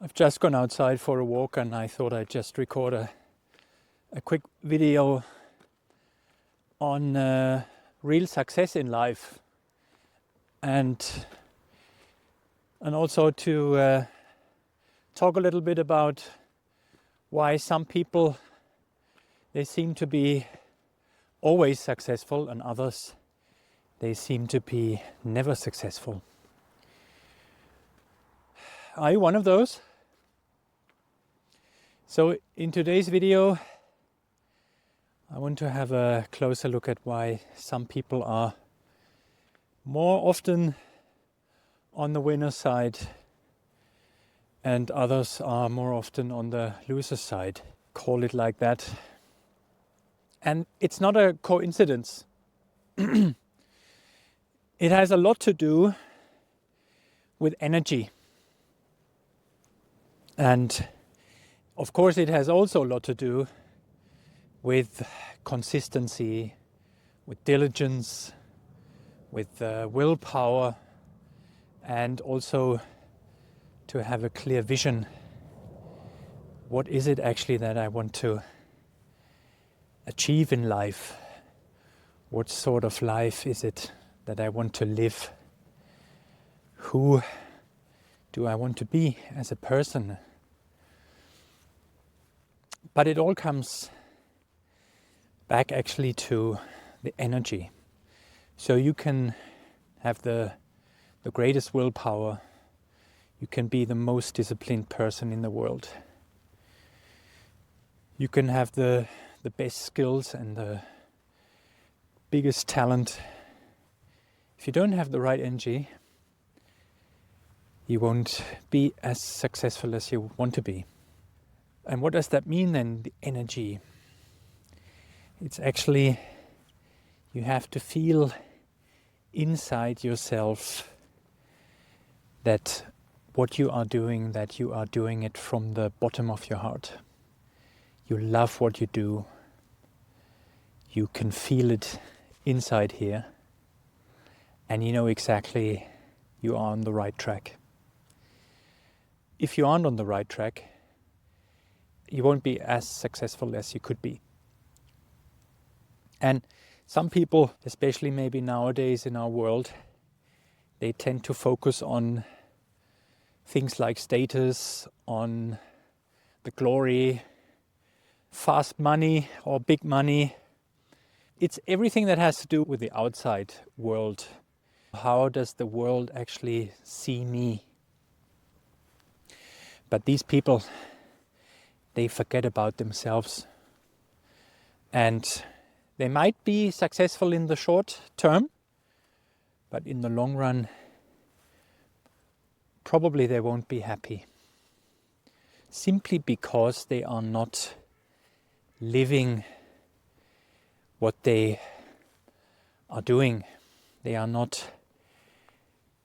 I've just gone outside for a walk and I thought I'd just record a quick video on real success in life and also to talk a little bit about why some people, they seem to be always successful and others, they seem to be never successful. Are you one of those? So in today's video, I want to have a closer look at why some people are more often on the winner's side and others are more often on the loser's side. Call it like that. And it's not a coincidence. It has a lot to do with energy. And of course it has also a lot to do with consistency, with diligence, with willpower, and also to have a clear vision. What is it actually that I want to achieve in life? What sort of life is it that I want to live? Who do I want to be as a person? But it all comes back actually to the energy. So you can have the greatest willpower. You can be the most disciplined person in the world. You can have the best skills and the biggest talent. If you don't have the right energy, you won't be as successful as you want to be. And what does that mean then, the energy? It's actually, you have to feel inside yourself that what you are doing, that you are doing it from the bottom of your heart. You love what you do. You can feel it inside here. And you know exactly you are on the right track. If you aren't on the right track, you won't be as successful as you could be. And some people, especially maybe nowadays in our world, they tend to focus on things like status, on the glory, fast money or big money. It's everything that has to do with the outside world. How does the world actually see me? But these people, they forget about themselves. And they might be successful in the short term, but in the long run, probably they won't be happy. Simply because they are not living what they are doing. They are not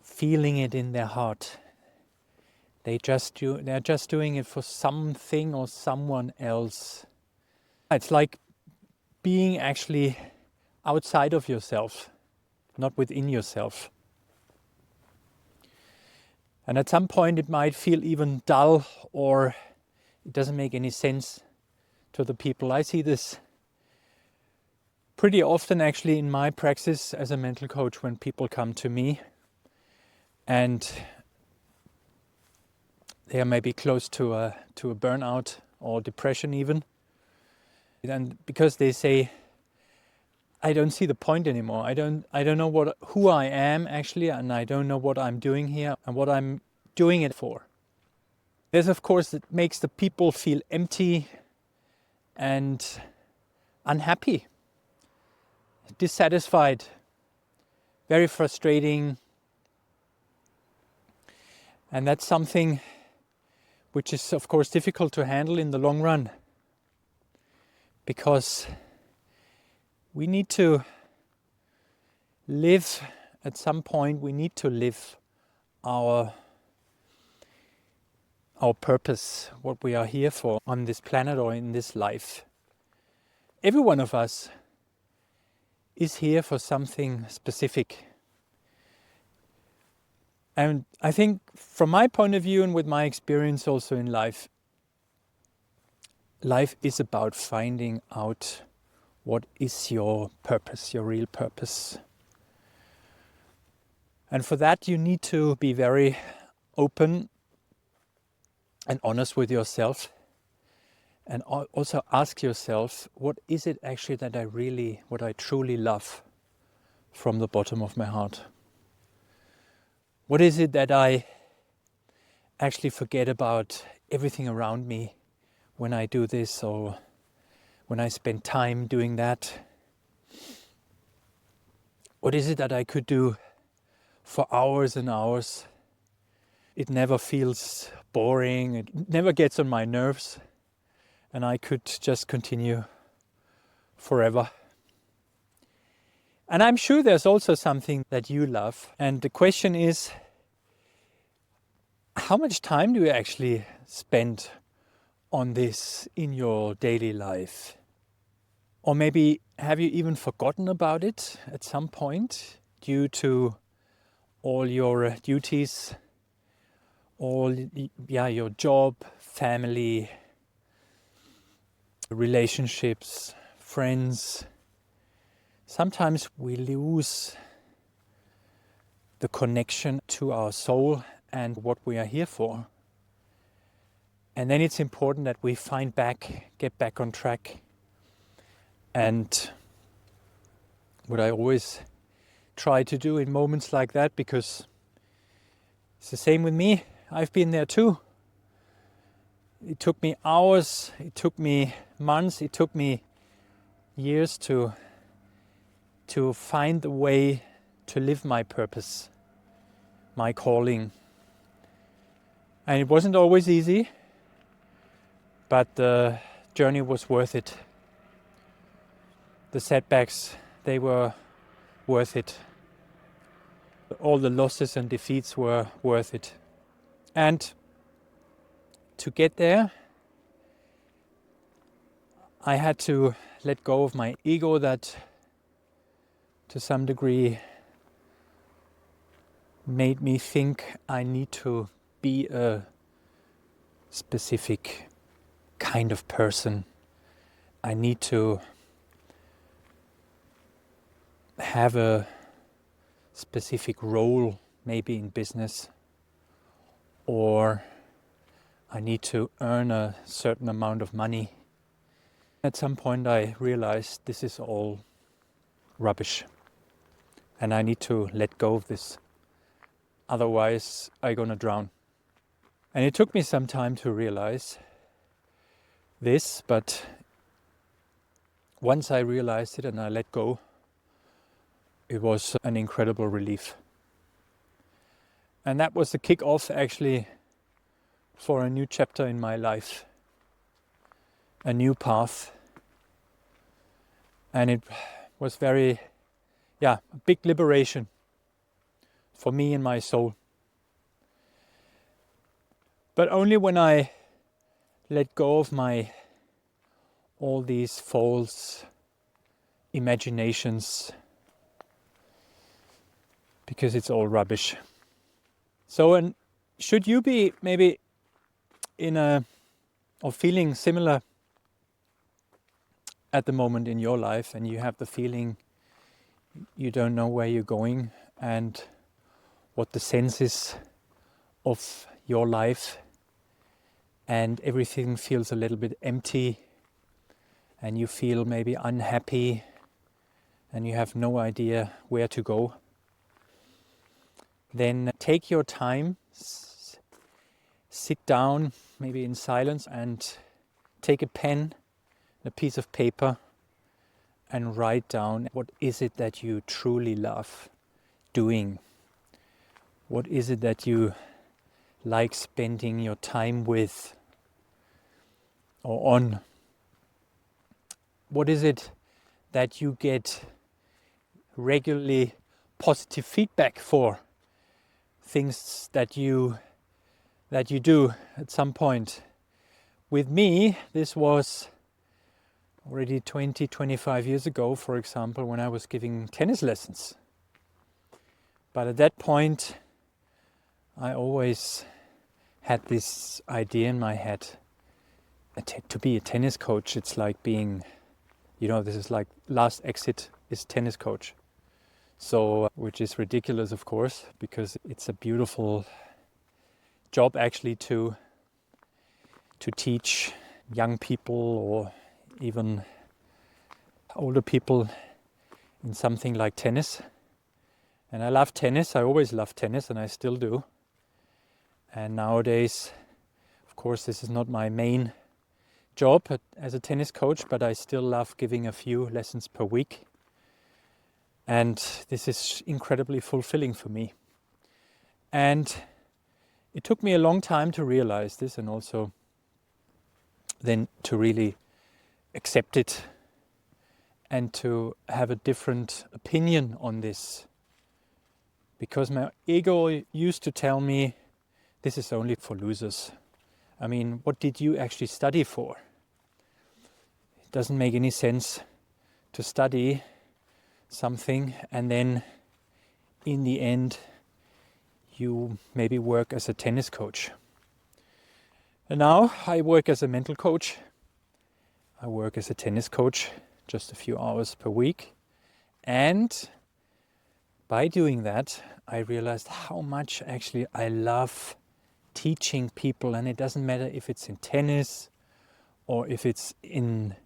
feeling it in their heart. They're just doing it for something or someone else. It's like being actually outside of yourself, not within yourself. And at some point it might feel even dull or it doesn't make any sense to the people. I see this pretty often actually in my practice as a mental coach when people come to me and they are maybe close to a burnout or depression even. And because they say, I don't see the point anymore. I don't know who I am actually, and I don't know what I'm doing here and what I'm doing it for. This, of course, it makes the people feel empty and unhappy, dissatisfied, very frustrating. And that's something which is, of course, difficult to handle in the long run. Because we need to live, at some point, we need to live our purpose, what we are here for on this planet or in this life. Every one of us is here for something specific. And I think from my point of view and with my experience also in life, life is about finding out what is your purpose, your real purpose. And for that you need to be very open and honest with yourself, and also ask yourself, what is it actually that what I truly love from the bottom of my heart? What is it that I actually forget about everything around me when I do this, or when I spend time doing that? What is it that I could do for hours and hours? It never feels boring, it never gets on my nerves, and I could just continue forever. And I'm sure there's also something that you love. And the question is, how much time do you actually spend on this in your daily life? Or maybe have you even forgotten about it at some point due to all your duties, your job, family, relationships, friends? Sometimes we lose the connection to our soul and what we are here for. And then it's important that we get back on track. And what I always try to do in moments like that, because it's the same with me, I've been there too. It took me hours, it took me months, it took me years to find the way to live my purpose, my calling. And it wasn't always easy, but the journey was worth it. The setbacks, they were worth it. All the losses and defeats were worth it. And to get there, I had to let go of my ego that to some degree made me think I need to be a specific kind of person. I need to have a specific role, maybe in business, or I need to earn a certain amount of money. At some point I realized this is all rubbish and I need to let go of this. Otherwise I'm gonna drown. And it took me some time to realize this, but once I realized it and I let go, it was an incredible relief. And that was the kick-off actually for a new chapter in my life, a new path. And it was a big liberation for me and my soul. But only when I let go of all these false imaginations, because it's all rubbish. So, should you be maybe or feeling similar at the moment in your life, and you have the feeling you don't know where you're going and what the sense is of your life, and everything feels a little bit empty, and you feel maybe unhappy, and you have no idea where to go, then take your time, sit down, maybe in silence, and take a pen, a piece of paper, and write down what is it that you truly love doing. What is it that you like spending your time with or on? What is it that you get regularly positive feedback for? Things that you do at some point. With me, this was already 25 years ago, for example, when I was giving tennis lessons. But at that point, I always had this idea in my head, to be a tennis coach, it's like being, this is like last exit is tennis coach. So, which is ridiculous, of course, because it's a beautiful job actually to teach young people or even older people in something like tennis. And I love tennis. I always loved tennis, and I still do. And nowadays, of course, this is not my main job as a tennis coach, but I still love giving a few lessons per week. And this is incredibly fulfilling for me. And it took me a long time to realize this, and also then to really accept it and to have a different opinion on this. Because my ego used to tell me, this is only for losers. I mean, what did you actually study for? It doesn't make any sense to study something and then in the end you maybe work as a tennis coach. And now I work as a mental coach. I work as a tennis coach just a few hours per week. And by doing that, I realized how much actually I love teaching people. And it doesn't matter if it's in tennis or if it's in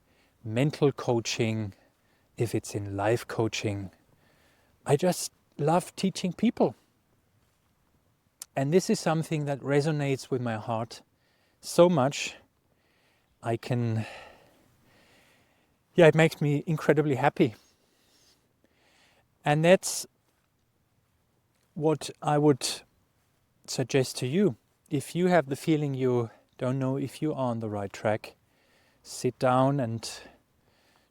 mental coaching, if it's in life coaching. I just love teaching people. And this is something that resonates with my heart so much. It makes me incredibly happy. And that's what I would suggest to you. If you have the feeling you don't know if you are on the right track, sit down and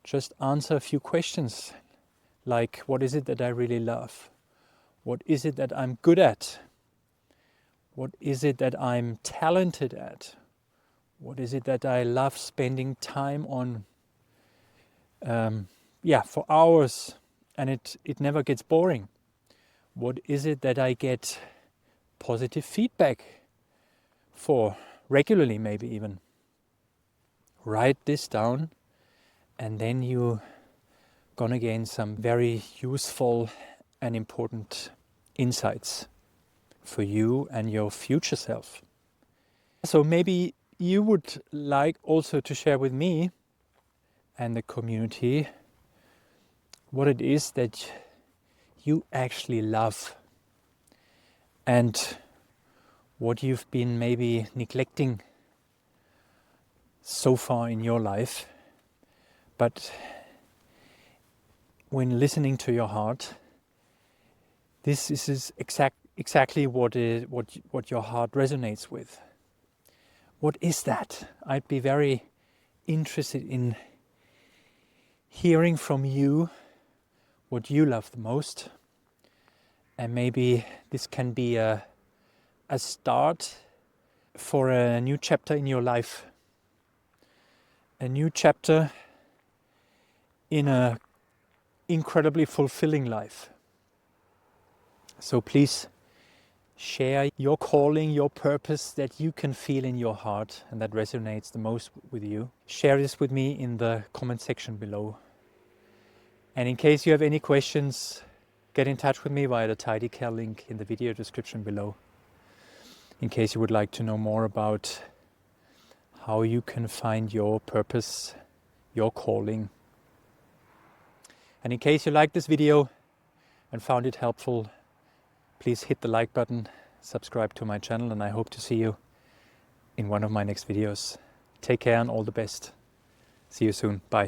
just answer a few questions. Like, what is it that I really love? What is it that I'm good at? What is it that I'm talented at? What is it that I love spending time on? For hours, and it never gets boring. What is it that I get positive feedback for regularly, maybe even? Write this down, and then you're gonna gain some very useful and important insights for you and your future self. So maybe you would like also to share with me and the community what it is that you actually love and what you've been maybe neglecting so far in your life. But when listening to your heart, this is exactly what your heart resonates with. What is that? I'd be very interested in hearing from you what you love the most. And maybe this can be a start for a new chapter in your life. A new chapter in a incredibly fulfilling life. So please share your calling, your purpose that you can feel in your heart and that resonates the most with you. Share this with me in the comment section below. And in case you have any questions, get in touch with me via the TidyCare link in the video description below. In case you would like to know more about how you can find your purpose, your calling. And in case you liked this video and found it helpful, please hit the like button, subscribe to my channel, and I hope to see you in one of my next videos. Take care and all the best. See you soon. Bye.